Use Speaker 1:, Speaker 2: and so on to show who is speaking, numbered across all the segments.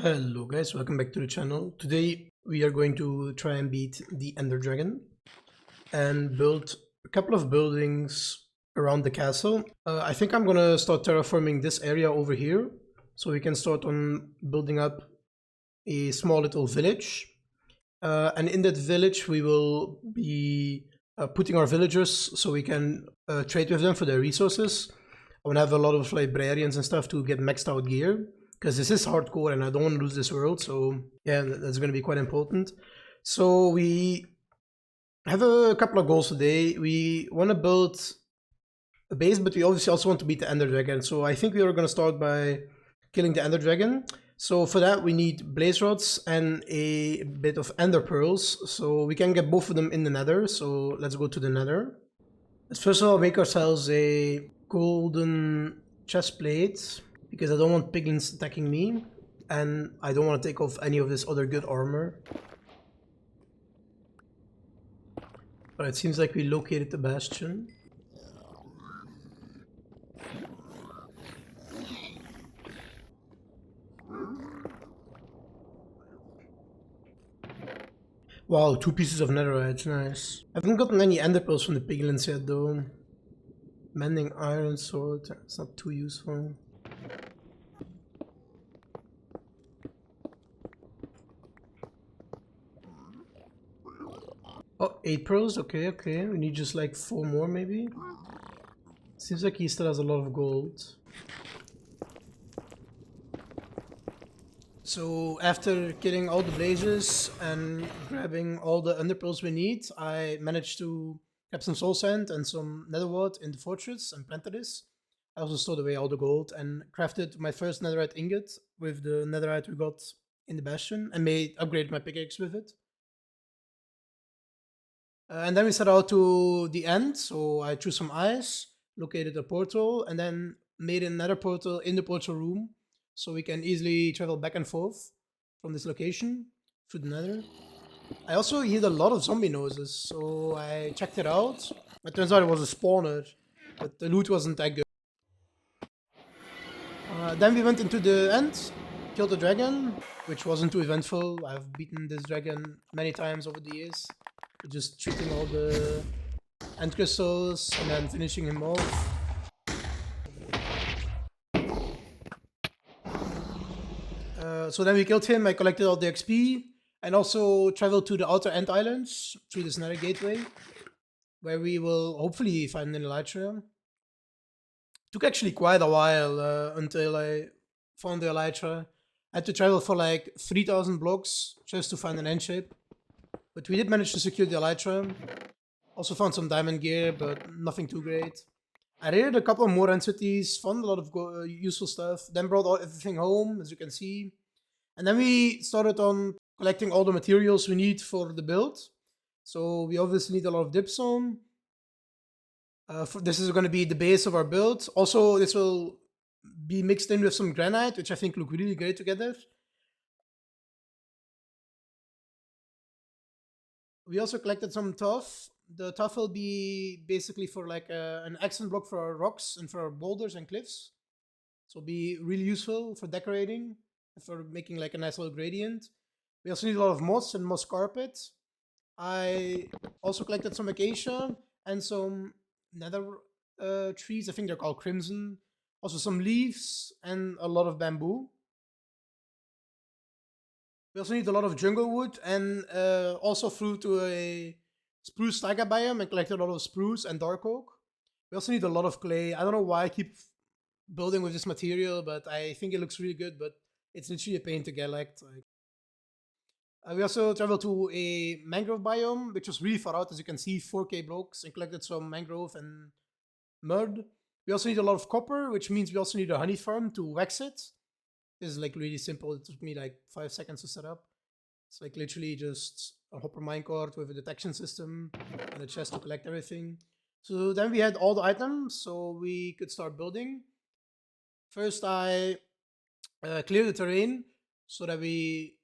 Speaker 1: Hello guys, welcome back to the channel. Today we are going to try and beat the Ender Dragon and build a couple of buildings around the castle. I think I'm gonna start terraforming this area over here so we can start on building up a small little village. And in that village we will be putting our villagers so we can trade with them for their resources. I want to have a lot of librarians and stuff to get maxed out gear because this is hardcore and I don't want to lose this world. So yeah, that's going to be quite important. So we have a couple of goals today. We want to build a base, but we obviously also want to beat the Ender Dragon. So I think we are going to start by killing the Ender Dragon. So for that we need blaze rods and a bit of ender pearls. So we can get both of them in the Nether. So let's go to the Nether. Let's first of all make ourselves a golden chest plate because I don't want piglins attacking me and I don't want to take off any of this other good armor. But it seems like we located the bastion. Wow, 2 pieces of netherite, nice. I haven't gotten any ender pearls from the piglins yet though. Mending iron sword, it's not too useful. Oh, 8 pearls, okay. We need just like 4 more maybe. Seems like he still has a lot of gold. So after killing all the blazes and grabbing all the ender pearls we need, I managed to grab some soul sand and some netherwort in the fortress and planted this. I also stored away all the gold and crafted my first netherite ingot with the netherite we got in the bastion and upgraded my pickaxe with it. And then we set out to the end, so I threw some ice, located a portal, and then made another portal in the portal room, so we can easily travel back and forth from this location through the Nether. I also heard a lot of zombie noises, so I checked it out. It turns out it was a spawner, but the loot wasn't that good. Then we went into the end, killed the dragon, which wasn't too eventful. I've beaten this dragon many times over the years. Just shooting all the end crystals and then finishing him off. So then we killed him, I collected all the XP, and also traveled to the outer end islands through this nether gateway, where we will hopefully find an elytra. Took actually quite a while until I found the elytra. I had to travel for like 3,000 blocks just to find an end shape. But we did manage to secure the elytra. Also found some diamond gear, but nothing too great. I raided a couple more entities, found a lot of useful stuff, then brought everything home, as you can see. And then we started on collecting all the materials we need for the build. So we obviously need a lot of dipstone. This is going to be the base of our build. Also, this will be mixed in with some granite, which I think look really great together. We also collected some tuff. The tuff will be basically for like an accent block for our rocks and for our boulders and cliffs. So it'll be really useful for decorating, for making like a nice little gradient. We also need a lot of moss and moss carpet. I also collected some acacia and some nether trees. I think they're called crimson. Also some leaves and a lot of bamboo. We also need a lot of jungle wood and also flew to a spruce taiga biome and collected a lot of spruce and dark oak. We also need a lot of clay. I don't know why I keep building with this material, but I think it looks really good, but it's literally a pain to collect. We also traveled to a mangrove biome, which was really far out, as you can see, 4k blocks, and collected some mangrove and mud. We also need a lot of copper, which means we also need a honey farm to wax it. This is like really simple. It took me like 5 seconds to set up. It's like literally just a hopper minecart with a detection system and a chest to collect everything. So then we had all the items, so we could start building. First, I cleared the terrain so that we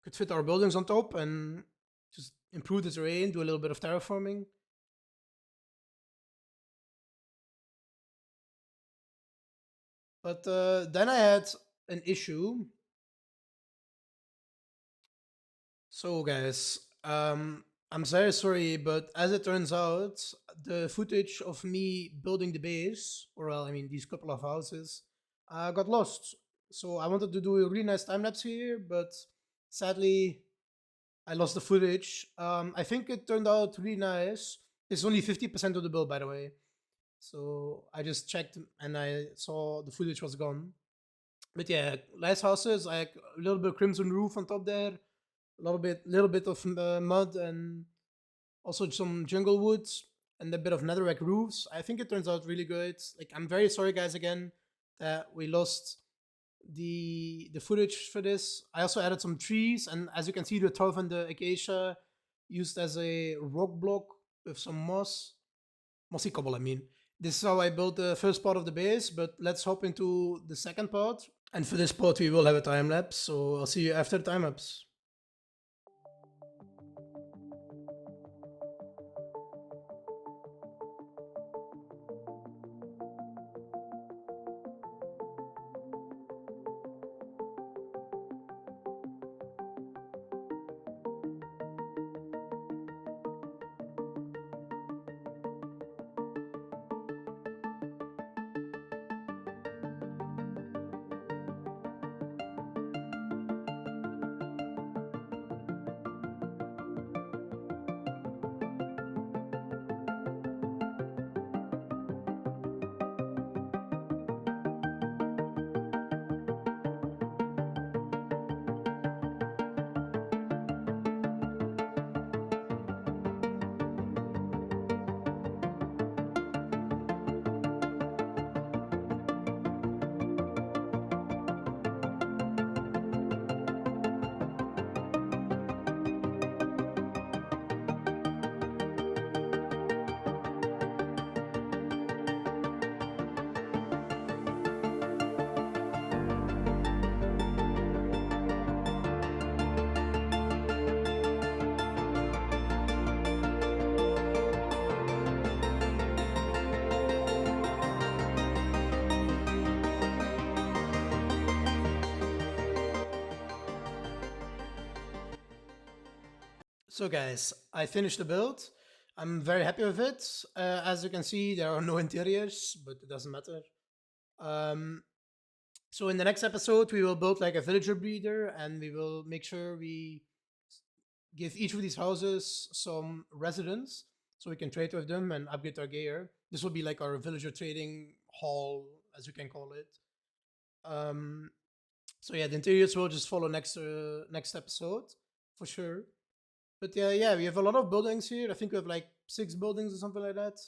Speaker 1: could fit our buildings on top and just improve the terrain, do a little bit of terraforming. But then I had an issue. So, guys, I'm very sorry, but as it turns out, the footage of me building the base, or well, I mean, these couple of houses, got lost. So I wanted to do a really nice time lapse here, but sadly, I lost the footage. I think it turned out really nice. It's only 50% of the build, by the way. So I just checked and I saw the footage was gone. But yeah, nice houses, like a little bit of crimson roof on top there, little bit of mud, and also some jungle woods and a bit of netherrack roofs. I think it turns out really good. Like, I'm very sorry, guys, again that we lost the footage for this. I also added some trees, and as you can see, the turf and the acacia used as a rock block with some mossy cobble. I mean, this is how I built the first part of the base. But let's hop into the second part. And for this part, we will have a time lapse. So I'll see you after the time lapse. So guys, I finished the build. I'm very happy with it. As you can see, there are no interiors, but it doesn't matter. Um, so in the next episode, we will build like a villager breeder, and we will make sure we give each of these houses some residents, so we can trade with them and upgrade our gear. This will be like our villager trading hall, as you can call it. Um, so yeah, the interiors will just follow next episode for sure. But yeah, we have a lot of buildings here. I think we have like 6 buildings or something like that.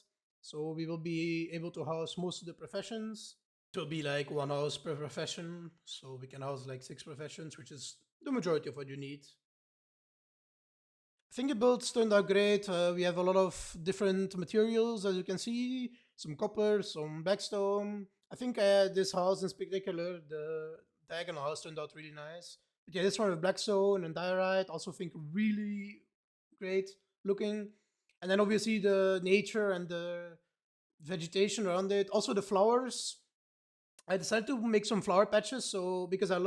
Speaker 1: So we will be able to house most of the professions. It will be like 1 house per profession. So we can house like 6 professions, which is the majority of what you need. I think the builds turned out great. We have a lot of different materials, as you can see. Some copper, some blackstone. I think this house in particular, the diagonal house, turned out really nice. But yeah, this one with blackstone and diorite, also think really great looking. And then obviously the nature and the vegetation around it. Also the flowers. I decided to make some flower patches, so because I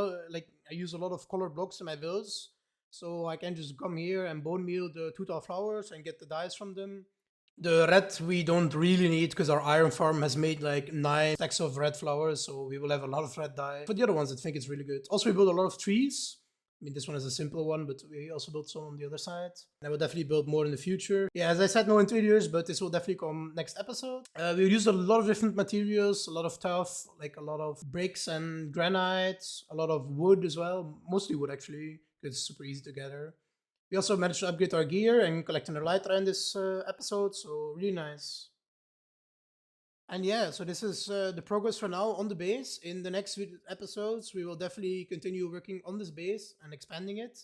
Speaker 1: use a lot of color blocks in my builds, so I can just come here and bone meal the tuta flowers and get the dyes from them. The red we don't really need because our iron farm has made like 9 stacks of red flowers, so we will have a lot of red dye. For the other ones, I think it's really good. Also, we build a lot of trees. I mean, this one is a simple one, but we also built some on the other side. And I will definitely build more in the future. Yeah, as I said, no interiors, but this will definitely come next episode. We used a lot of different materials, a lot of tuff, like a lot of bricks and granite, a lot of wood as well. Mostly wood, actually, because it's super easy to gather. We also managed to upgrade our gear and collect an elytra in this episode, so really nice. And yeah, so this is the progress for now on the base. In the next episodes, we will definitely continue working on this base and expanding it.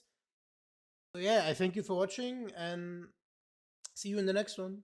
Speaker 1: So yeah, I thank you for watching and see you in the next one.